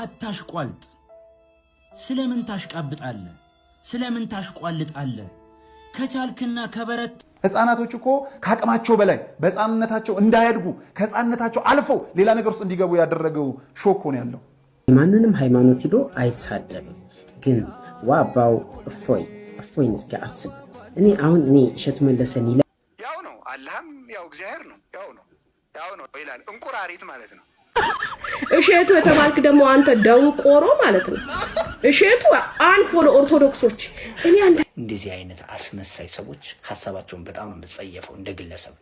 አታሽቋልጥ። ስለምን ታሽቃብጣለህ? ስለምን ታሽቋልጣለህ? ከቻልክና ከበረት ህፃናቶች እኮ ከአቅማቸው በላይ በህፃንነታቸው እንዳያድጉ ከህፃንነታቸው አልፈው ሌላ ነገር ውስጥ እንዲገቡ ያደረገው ሾክ ነው ያለው። ማንንም ሃይማኖት ሂዶ አይሳደብም። ግን ዋባው እፎይን እስኪ አስብ። እኔ እሸቱ መለሰን ይላል ያው ነው አላህም ያው እግዚአብሔር ነው ያው ነው ይላል። እንቁራሪት ማለት ነው። እሸቱ የተባልክ ደግሞ አንተ ደንቆሮ ማለት ነው። እሸቱ አልፎ ለኦርቶዶክሶች እኔ እንደዚህ አይነት አስመሳይ ሰዎች ሐሳባቸውን በጣም የምጸየፈው እንደ ግለሰብ።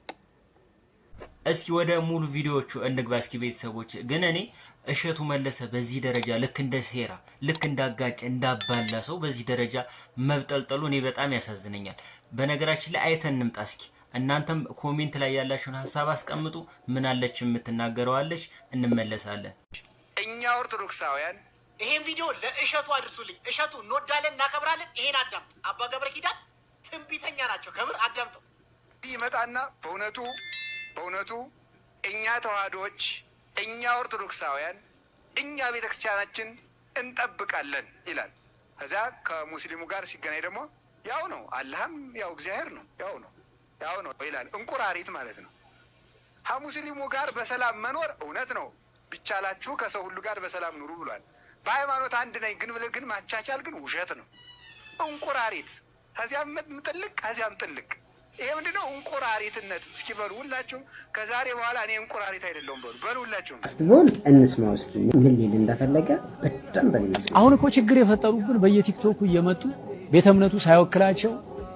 እስኪ ወደ ሙሉ ቪዲዮዎቹ እንግባ። እስኪ ቤተሰቦች ግን እኔ እሸቱ መለሰ በዚህ ደረጃ ልክ እንደ ሴራ ልክ እንዳጋጭ እንዳባላ ሰው በዚህ ደረጃ መብጠልጠሉ እኔ በጣም ያሳዝነኛል። በነገራችን ላይ አይተን እንምጣ እስኪ። እናንተም ኮሜንት ላይ ያላችሁን ሐሳብ አስቀምጡ። ምን አለች የምትናገረዋለች? እንመለሳለን። እኛ ኦርቶዶክሳውያን ይሄን ቪዲዮ ለእሸቱ አድርሱልኝ። እሸቱ እንወዳለን፣ እናከብራለን። ይሄን አዳምጥ። አባ ገብረ ኪዳን ትንቢተኛ ናቸው። ከምር አዳምጠው። ይመጣና በእውነቱ እኛ ተዋህዶዎች፣ እኛ ኦርቶዶክሳውያን፣ እኛ ቤተክርስቲያናችን እንጠብቃለን ይላል። ከዛ ከሙስሊሙ ጋር ሲገናኝ ደግሞ ያው ነው አላህም ያው እግዚአብሔር ነው ያው ነው ይላል። እንቁራሪት ማለት ነው። ከሙስሊሙ ጋር በሰላም መኖር እውነት ነው። ቢቻላችሁ ከሰው ሁሉ ጋር በሰላም ኑሩ ብሏል። በሃይማኖት አንድ ነኝ ግን ብለህ ግን ማቻቻል ግን ውሸት ነው። እንቁራሪት ከዚያም ጥልቅ ከዚያም ጥልቅ። ይሄ ምንድነው? እንቁራሪትነት። እስኪ በሉ ሁላችሁም ከዛሬ በኋላ እኔ እንቁራሪት አይደለሁም በሉ ሁላችሁም። አስተቦል እንስማው እስኪ ምን ሊል እንደፈለገ በጣም በልመስል። አሁን እኮ ችግር የፈጠሩብን በየቲክቶኩ እየመጡ ቤተ እምነቱ ሳይወክላቸው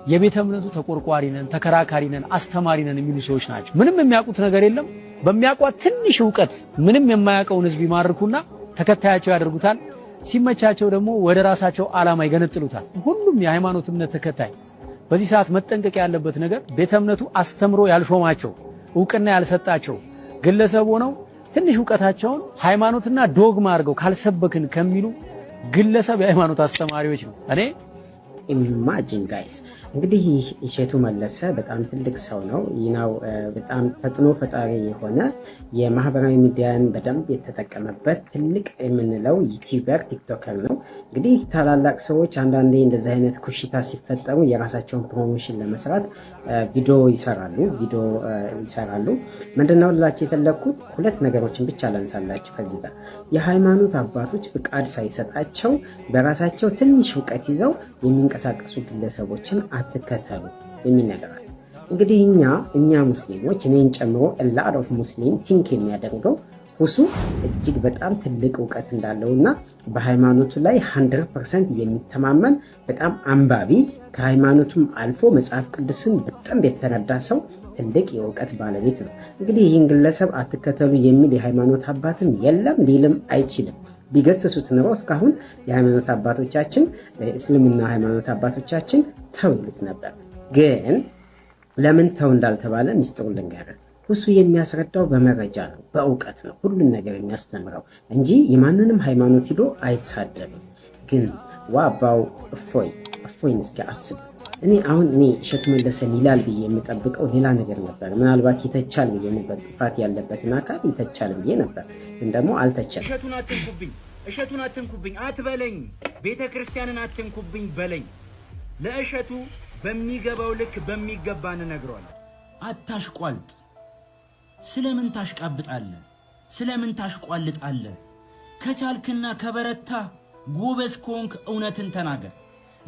የቤተ እምነቱ ተቆርቋሪ ነን፣ ተከራካሪ ነን፣ አስተማሪ ነን የሚሉ ሰዎች ናቸው። ምንም የሚያውቁት ነገር የለም። በሚያውቋት ትንሽ ዕውቀት ምንም የማያውቀውን ህዝብ ይማርኩና ተከታያቸው ያደርጉታል። ሲመቻቸው ደግሞ ወደ ራሳቸው ዓላማ ይገነጥሉታል። ሁሉም የሃይማኖት እምነት ተከታይ በዚህ ሰዓት መጠንቀቅ ያለበት ነገር ቤተ እምነቱ አስተምሮ ያልሾማቸው ዕውቅና ያልሰጣቸው ግለሰብ ሆነው ትንሽ ዕውቀታቸውን ሃይማኖትና ዶግማ አድርገው ካልሰበክን ከሚሉ ግለሰብ የሃይማኖት አስተማሪዎች ነው። እኔ ኢማጂን ጋይስ እንግዲህ እሸቱ መለሰ በጣም ትልቅ ሰው ነው። ይናው በጣም ተጽዕኖ ፈጣሪ የሆነ የማህበራዊ ሚዲያን በደንብ የተጠቀመበት ትልቅ የምንለው ዩቲዩበር ቲክቶከር ነው። እንግዲህ ታላላቅ ሰዎች አንዳንዴ እንደዚህ አይነት ኩሽታ ሲፈጠሩ የራሳቸውን ፕሮሞሽን ለመስራት ቪዲዮ ይሰራሉ። ምንድነው ልላችሁ የፈለኩት ሁለት ነገሮችን ብቻ ላንሳላችሁ። ከዚህ ጋር የሃይማኖት አባቶች ፍቃድ ሳይሰጣቸው በራሳቸው ትንሽ ዕውቀት ይዘው የሚንቀሳቀሱ ግለሰቦችን አትከተሉ የሚል ነገር አለ። እንግዲህ እኛ ሙስሊሞች እኔን ጨምሮ a lot of ሙስሊም ቲንክ የሚያደርገው ሁሱ እጅግ በጣም ትልቅ ዕውቀት እንዳለውና በሃይማኖቱ ላይ 100% የሚተማመን በጣም አንባቢ ከሃይማኖቱም አልፎ መጽሐፍ ቅዱስን በጣም የተረዳ ሰው ትልቅ የዕውቀት ባለቤት ነው። እንግዲህ ይህን ግለሰብ አትከተሉ የሚል የሃይማኖት አባትም የለም ሊልም አይችልም። ቢገሰሱት ኖሮ እስካሁን የሃይማኖት አባቶቻችን እስልምና ሃይማኖት አባቶቻችን ተው ይሉት ነበር። ግን ለምን ተው እንዳልተባለ ሚስጥሩን ልንገርህ። ሁሱ የሚያስረዳው በመረጃ ነው፣ በእውቀት ነው ሁሉን ነገር የሚያስተምረው እንጂ የማንንም ሃይማኖት ሂዶ አይሳደብም። ግን ዋባው እፎይን እስኪ አስብ። እኔ እሸቱ መለሰን ይላል ብዬ የምጠብቀው ሌላ ነገር ነበር። ምናልባት ይተቻል ብዬ ነበር፣ ጥፋት ያለበትን አካል ይተቻል ብዬ ነበር። ግን ደግሞ አልተቻለም። እሸቱን አትንኩብኝ አትበለኝ፣ ቤተ ክርስቲያንን አትንኩብኝ በለኝ። ለእሸቱ በሚገባው ልክ በሚገባ እንነግረዋለን። አታሽቋልጥ። ስለምን ታሽቃብጣለህ? ስለምን ታሽቋልጣለህ? ከቻልክና ከበረታ ጎበዝ ከሆንክ እውነትን ተናገር።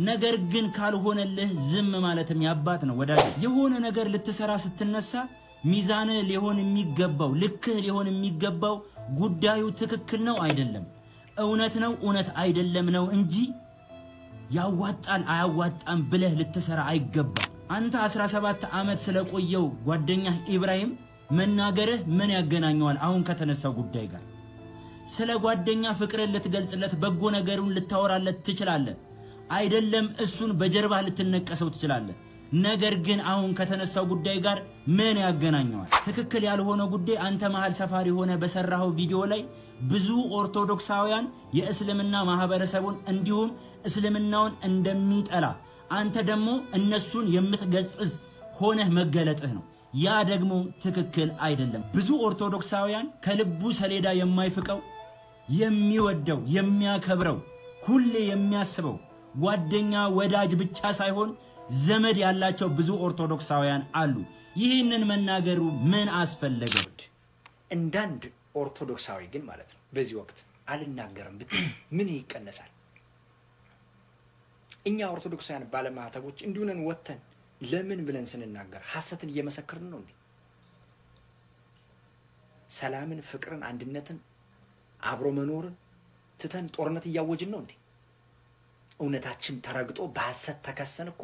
ነገር ግን ካልሆነልህ ዝም ማለትም ያባት ነው ወዳጅ። የሆነ ነገር ልትሰራ ስትነሳ ሚዛን ሊሆን የሚገባው ልክህ ሊሆን የሚገባው ጉዳዩ ትክክል ነው አይደለም፣ እውነት ነው እውነት አይደለም ነው እንጂ ያዋጣል አያዋጣም ብለህ ልትሰራ አይገባም። አንተ 17 ዓመት ስለቆየው ጓደኛህ ኢብራሂም መናገርህ ምን ያገናኘዋል አሁን ከተነሳው ጉዳይ ጋር? ስለ ጓደኛ ፍቅርን ልትገልጽለት በጎ ነገሩን ልታወራለት ትችላለህ አይደለም፣ እሱን በጀርባ ልትነቀሰው ትችላለህ። ነገር ግን አሁን ከተነሳው ጉዳይ ጋር ምን ያገናኘዋል? ትክክል ያልሆነ ጉዳይ አንተ መሃል ሰፋሪ ሆነ በሰራው ቪዲዮ ላይ ብዙ ኦርቶዶክሳውያን የእስልምና ማህበረሰቡን እንዲሁም እስልምናውን እንደሚጠላ አንተ ደግሞ እነሱን የምትገጽዝ ሆነህ መገለጥህ ነው። ያ ደግሞ ትክክል አይደለም። ብዙ ኦርቶዶክሳውያን ከልቡ ሰሌዳ የማይፍቀው የሚወደው የሚያከብረው ሁሌ የሚያስበው ጓደኛ ወዳጅ ብቻ ሳይሆን ዘመድ ያላቸው ብዙ ኦርቶዶክሳውያን አሉ። ይህንን መናገሩ ምን አስፈለገ? እንዳንድ ኦርቶዶክሳዊ ግን ማለት ነው በዚህ ወቅት አልናገርም ብትል ምን ይቀነሳል? እኛ ኦርቶዶክሳውያን ባለማህተቦች እንዲሁነን ወተን ለምን ብለን ስንናገር ሐሰትን እየመሰከርን ነው እንዴ? ሰላምን፣ ፍቅርን፣ አንድነትን፣ አብሮ መኖርን ትተን ጦርነት እያወጅን ነው እንዴ? እውነታችን ተረግጦ በሐሰት ተከሰን እኮ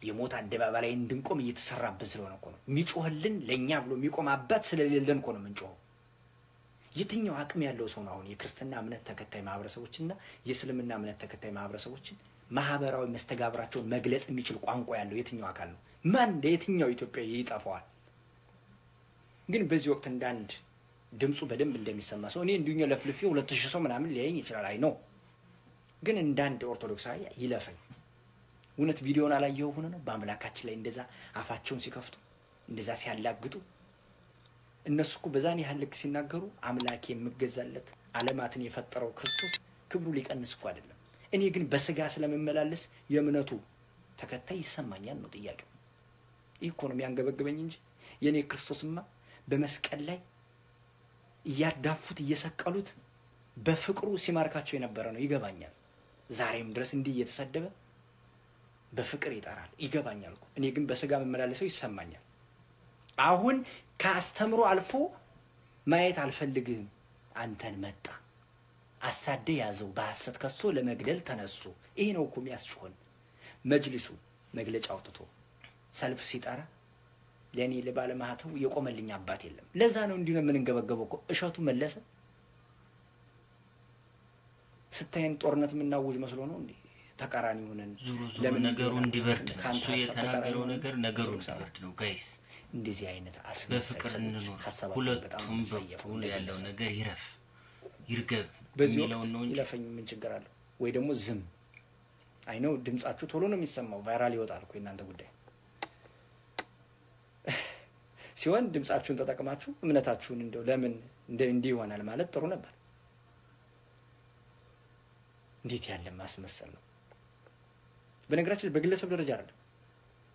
የሞት አደባባይ ላይ እንድንቆም እየተሰራብን ስለሆነ እኮ ነው። የሚጮህልን ለእኛ ብሎ የሚቆም አባት ስለሌለን እኮ ነው የምንጮኸው። የትኛው አቅም ያለው ሰው ነው አሁን የክርስትና እምነት ተከታይ ማህበረሰቦችና የእስልምና እምነት ተከታይ ማህበረሰቦችን ማህበራዊ መስተጋብራቸውን መግለጽ የሚችል ቋንቋ ያለው የትኛው አካል ነው? ማን ለየትኛው ኢትዮጵያ ይጠፋዋል? ግን በዚህ ወቅት እንዳንድ ድምፁ በደንብ እንደሚሰማ ሰው እኔ እንዲሁ ለፍልፌ 2000 ሰው ምናምን ሊያየኝ ይችላል። አይ ነው ግን እንዳንድ ኦርቶዶክሳዊ ይለፈኝ። እውነት ቪዲዮን አላየው ሆነ ነው በአምላካችን ላይ እንደዛ አፋቸውን ሲከፍቱ እንደዛ ሲያላግጡ። እነሱ እኮ በዛን ያህል ልክ ሲናገሩ አምላክ የምገዛለት ዓለማትን የፈጠረው ክርስቶስ ክብሩ ሊቀንስ እኮ አይደለም። እኔ ግን በስጋ ስለምመላለስ የእምነቱ ተከታይ ይሰማኛል ነው ጥያቄው። ይህ እኮ ነው የሚያንገበግበኝ እንጂ የኔ ክርስቶስማ በመስቀል ላይ እያዳፉት እየሰቀሉት በፍቅሩ ሲማርካቸው የነበረ ነው። ይገባኛል። ዛሬም ድረስ እንዲህ እየተሰደበ በፍቅር ይጠራል። ይገባኛል እኮ። እኔ ግን በስጋ መመላለሰው ይሰማኛል። አሁን ከአስተምሮ አልፎ ማየት አልፈልግም። አንተን መጣ አሳደ ያዘው በሐሰት ከሶ ለመግደል ተነሱ። ይሄ ነው እኮ የሚያስችሆን። መጅሊሱ መግለጫ አውጥቶ ሰልፍ ሲጠራ ለእኔ ለባለማህተው የቆመልኝ አባት የለም። ለዛ ነው እንዲሁ ነው የምንገበገበው እኮ። እሸቱ መለሰ ስታይን ጦርነት የምናውጅ መስሎ ነው እንዴ? ተቃራኒ ሆነን ለምን ነገሩ እንዲበርድ እሱ የተናገረው ነገሩ እንዲበርድ ነው ጋይስ። እንደዚህ አይነት በፍቅር እንኖር፣ ሁለቱም በኩል ያለው ነገር ይረፍ ይርገብ የሚለውን ነው እንጂ ይለፈኝ ምን ችግር አለው? ወይ ደግሞ ዝም አይ ነው ድምጻችሁ ቶሎ ነው የሚሰማው፣ ቫይራል ይወጣል እኮ የእናንተ ጉዳይ ሲሆን ድምጻችሁን ተጠቅማችሁ እምነታችሁን እንደው ለምን እንዲህ ይሆናል ማለት ጥሩ ነበር። እንዴት ያለ ማስመሰል ነው! በነገራችን ላይ በግለሰብ ደረጃ አይደለም፣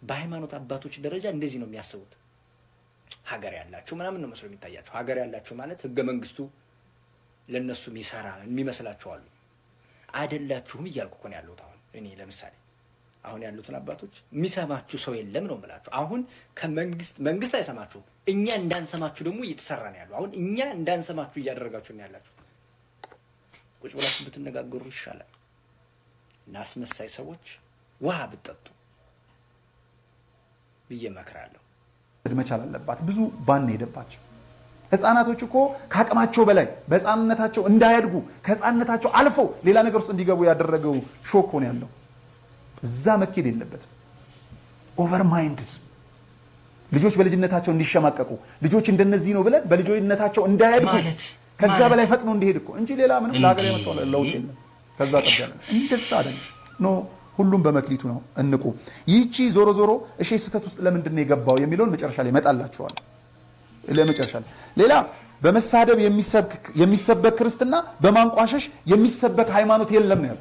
በሃይማኖት አባቶች ደረጃ እንደዚህ ነው የሚያስቡት። ሀገር ያላችሁ ምናምን ነው መስሎ የሚታያቸው። ሀገር ያላችሁ ማለት ህገ መንግስቱ ለነሱ የሚሰራ የሚመስላችሁ አሉ። አይደላችሁም እያልኩ እኮ ነው ያለሁት። አሁን እኔ ለምሳሌ አሁን ያሉትን አባቶች የሚሰማችሁ ሰው የለም ነው የምላችሁ። አሁን መንግስት አይሰማችሁም። እኛ እንዳንሰማችሁ ደግሞ እየተሰራ ነው ያለው። አሁን እኛ እንዳንሰማችሁ እያደረጋችሁ ነው ያላችሁ። ቁጭ ብላችሁ ብትነጋገሩ ይሻላል። እና አስመሳይ ሰዎች ውሃ ብትጠጡ ብዬ እመክራለሁ። መቻል አለባት። ብዙ ባን ሄደባቸው ህፃናቶች እኮ ከአቅማቸው በላይ በህፃንነታቸው እንዳያድጉ ከህፃንነታቸው አልፈው ሌላ ነገር ውስጥ እንዲገቡ ያደረገው ሾክ ሆነ ያለው። እዛ መኬድ የለበትም። ኦቨር ማይንድድ ልጆች በልጅነታቸው እንዲሸማቀቁ ልጆች እንደነዚህ ነው ብለን በልጆችነታቸው እንዳያድጉ ከዛ በላይ ፈጥኖ እንዲሄድ እኮ እንጂ ሌላ ምንም ለሀገር የመጣው ለውጥ የለም። ከዛ ጠብ ያለ እንደዛ አይደለም። ኖ ሁሉም በመክሊቱ ነው። እንቁ ይህቺ ዞሮ ዞሮ እሺ ስህተት ውስጥ ለምንድን ነው የገባው የሚለውን መጨረሻ ላይ መጣላቸዋል። ለመጨረሻ ላይ ሌላ በመሳደብ የሚሰበክ ክርስትና በማንቋሸሽ የሚሰበክ ሃይማኖት የለም ነው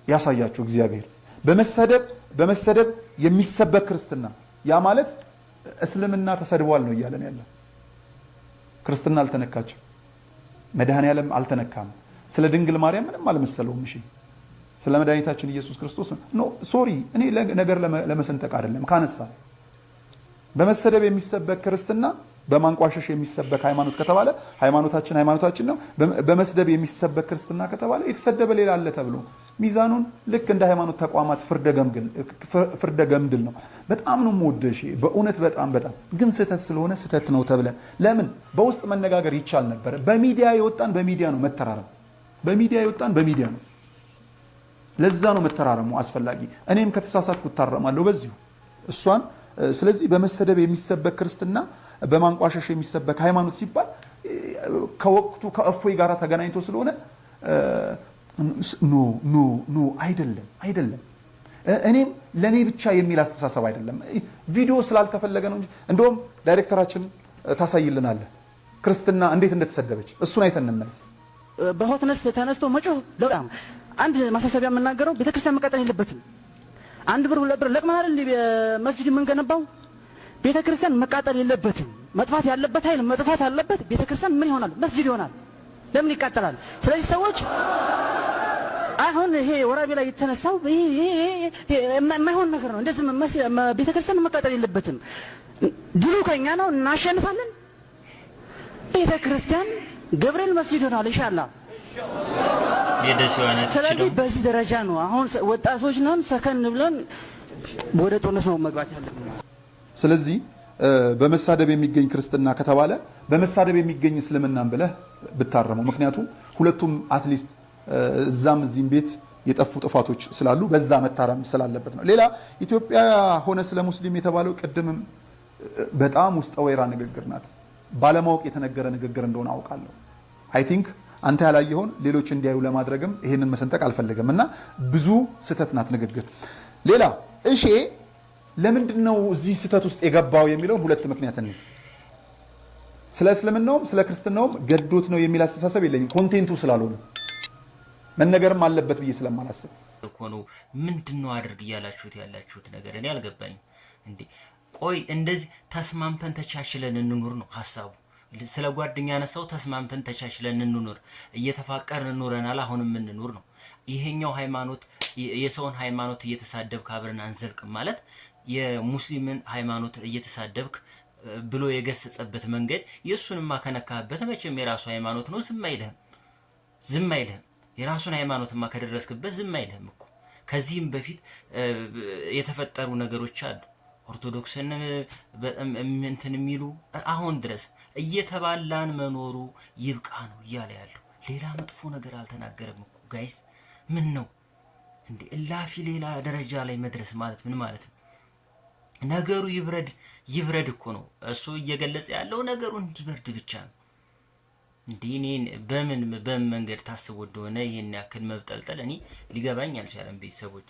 ያሳያችሁ እግዚአብሔር። በመሰደብ የሚሰበክ ክርስትና ያ ማለት እስልምና ተሰድቧል ነው እያለን ያለው። ክርስትና አልተነካችም፣ መድኃኔዓለም አልተነካም። ስለ ድንግል ማርያም ምንም አልመሰለውም። እሺ ስለ መድኃኒታችን ኢየሱስ ክርስቶስ ኖ ሶሪ፣ እኔ ነገር ለመሰንጠቅ አይደለም ካነሳ በመሰደብ የሚሰበክ ክርስትና በማንቋሸሽ የሚሰበክ ሃይማኖት ከተባለ ሃይማኖታችን ነው። በመስደብ የሚሰበክ ክርስትና ከተባለ የተሰደበ ሌላ አለ ተብሎ ሚዛኑን ልክ እንደ ሃይማኖት ተቋማት ፍርደ ገምድል ነው። በጣም ነው የምወደሽ በእውነት በጣም ግን ስህተት ስለሆነ ስህተት ነው ተብለን ለምን በውስጥ መነጋገር ይቻል ነበር። በሚዲያ የወጣን በሚዲያ ነው መተራረም፣ በሚዲያ የወጣን በሚዲያ ነው። ለዛ ነው መተራረሙ አስፈላጊ። እኔም ከተሳሳትኩ እታረማለሁ በዚሁ እሷን። ስለዚህ በመሰደብ የሚሰበክ ክርስትና በማንቋሸሽ የሚሰበክ ሃይማኖት ሲባል ከወቅቱ ከእፎይ ጋር ተገናኝቶ ስለሆነ ኖ አይደለም። እኔም ለኔ ብቻ የሚል አስተሳሰብ አይደለም። ቪዲዮ ስላልተፈለገ ነው እንጂ እንደውም ዳይሬክተራችን ታሳይልናለህ ክርስትና እንዴት እንደተሰደበች እሱን አይተን እንመለስ። በሆትነስ ተነስቶ መጮህ ለውጣም አንድ ማሳሰቢያ የምናገረው ቤተክርስቲያን መቃጠል የለበትም። 1 ብር 2 ብር ለቅመን አይደል መስጂድ የምንገነባው? ቤተክርስቲያን መቃጠል የለበትም። መጥፋት ያለበት ኃይል መጥፋት አለበት። ቤተክርስቲያን ምን ይሆናል? መስጂድ ይሆናል። ለምን ይቃጠላል? ስለዚህ ሰዎች አሁን ይሄ ወራቤ ላይ የተነሳው ይሄ የማይሆን ነገር ነው። እንደዚህ ቤተክርስቲያን መቃጠል የለበትም። ድሉ ከኛ ነው፣ እናሸንፋለን። ቤተክርስቲያን ገብርኤል መስጂድ ይሆናል ኢንሻአላህ። ስለዚህ በዚህ ደረጃ ነው አሁን ወጣቶች ነን፣ ሰከን ብለን ወደ ጦርነት ነው መግባት ያለብን። ስለዚህ በመሳደብ የሚገኝ ክርስትና ከተባለ በመሳደብ የሚገኝ እስልምናን ብለህ ብታረመው። ምክንያቱም ሁለቱም አትሊስት እዛም እዚህም ቤት የጠፉ ጥፋቶች ስላሉ በዛ መታረም ስላለበት ነው። ሌላ ኢትዮጵያ ሆነ ስለ ሙስሊም የተባለው ቅድምም በጣም ውስጠ ወይራ ንግግር ናት። ባለማወቅ የተነገረ ንግግር እንደሆነ አውቃለሁ። አይ ቲንክ አንተ ያላየኸውን ሌሎች እንዲያዩ ለማድረግም ይሄንን መሰንጠቅ አልፈልግም እና ብዙ ስህተት ናት ንግግር። ሌላ እሺ ለምንድን ነው እዚህ ስህተት ውስጥ የገባው የሚለውን ሁለት ምክንያት ነው። ስለ እስልምናውም ስለ ክርስትናውም ገዶት ነው የሚል አስተሳሰብ የለኝም። ኮንቴንቱ ስላልሆነ መነገርም አለበት ብዬ ስለማላስብ እኮ ነው። ምንድነው አድርግ እያላችሁት ያላችሁት ነገር እኔ አልገባኝም። እንዴ ቆይ እንደዚህ ተስማምተን ተቻችለን እንኑር ነው ሐሳቡ። ስለ ጓደኛ ነሳው ተስማምተን ተቻችለን እንኑር፣ እየተፋቀርን እንኖረናል፣ አሁንም እንኑር ነው። ይሄኛው ሃይማኖት የሰውን ሃይማኖት እየተሳደብክ አብረን አንዘልቅም ማለት የሙስሊምን ሃይማኖት እየተሳደብክ ብሎ የገሰጸበት መንገድ የሱንማ ከነካበት መቼም የራሱ ሃይማኖት ነው፣ ዝም አይልህም። የራሱን ሃይማኖትማ ከደረስክበት ዝም አይልህም እኮ። ከዚህም በፊት የተፈጠሩ ነገሮች አሉ። ኦርቶዶክስን በጣም እንትን የሚሉ አሁን ድረስ እየተባላን መኖሩ ይብቃ ነው እያለ ያለው። ሌላ መጥፎ ነገር አልተናገረም እኮ ጋይስ። ምን ነው እንዴ እላፊ ሌላ ደረጃ ላይ መድረስ ማለት ምን ማለት ነው? ነገሩ ይብረድ እኮ ነው እሱ እየገለጸ ያለው። ነገሩ እንዲበርድ ብቻ ነው። እንዴ እኔን በምን መንገድ ታስቦ እንደሆነ ይሄን ያክል መብጠልጠል እኔ ሊገባኝ አልቻለም ቤተሰቦች።